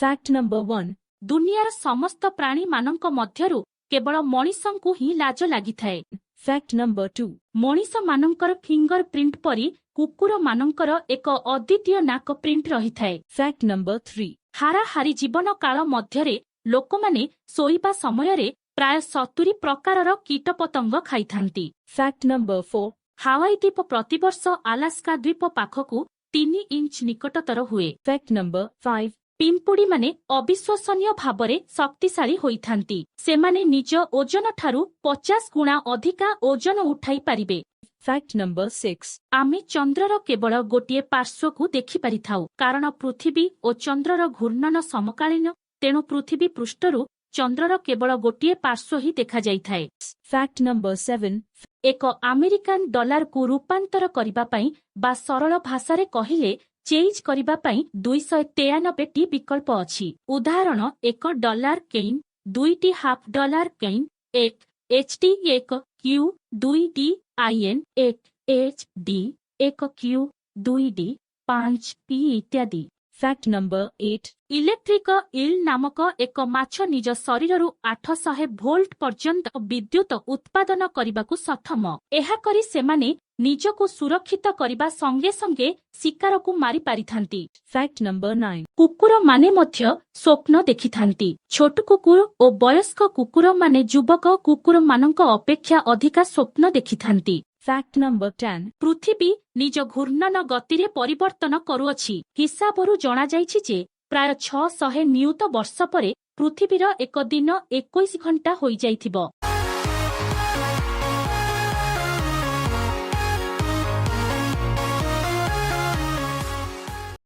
Fact number 1. दुनियार समस्त प्राणी मानंक मध्यरु केवल मणिषंकु ही लाज लागिथाए। Fact number 2. Manish मानंकर finger print परी कुकुर मानंकर एक अद्वितीय नाक प्रिंट रहिथाए। Fact number 3. हाराहारी जीवन काल मध्यरे लोकमाने सोइबा समयरे प्राय 70 प्रकारर कीटपतंग खाइथांती। Fact number 4. हावाई द्वीप प्रतिवर्ष आलास्का द्वीप पाखकु 3 इंच निकटतर हुए। Fact number 5. पिंपुड़ी माने अविश्वसनीय भावरे शक्तिशाली होइथांती। सेमाने निज ओजन ठारू 50 गुणा अधिका ओजन उठाई पारिबे। Fact number 6. आमे चंद्रर केवल गोटिए पार्श्वकु देखि पारिथाउ कारण पृथ्वी और चंद्रर घूर्णन समकालीन, तेणु पृथ्वी पृष्ठरु चंद्रर केवल गोटिए पार्श्व ही देखा जाइथाए। Fact number 7. एक अमेरिकान डॉलर को रूपांतर करिबा पई बा सरल भाषारे कहिले चेंज करिबा पई 293 टी विकल्प अछि। उदाहरण एक डॉलर केन, 2 टी हाफ डॉलर केन, एक एचटी, एक क्यू, 2 डी आईएन, एक एचडी, एक क्यू, 2 डी, 5 पी इत्यादि। Fact number 8. इलेक्ट्रिक इल नामक एक माछ निज शरीररु 800 भोल्ट पर्यंत विद्युत उत्पादन करिबाकु सक्षम। एहा करी सेमाने निजको सुरक्षित करिबा संगे संगे शिकारकु मारी पारिथांती। Fact number 9. कुकुर माने मध्य स्वप्न देखिथांती। छोट कुकुर और वयस्क कुकुर माने युवक कुकुर मानक अपेक्षा अधिका स्वप्न देखिथांती। Fact number 10. पृथ्वी निज घूर्णन गतिरे परिवर्तन करुअछि। हिसाबरु जणा जाइछि जे प्राय 600 नियुत वर्ष परे पृथ्वीर एक दिन 21 घंटा होई जाइथिबो।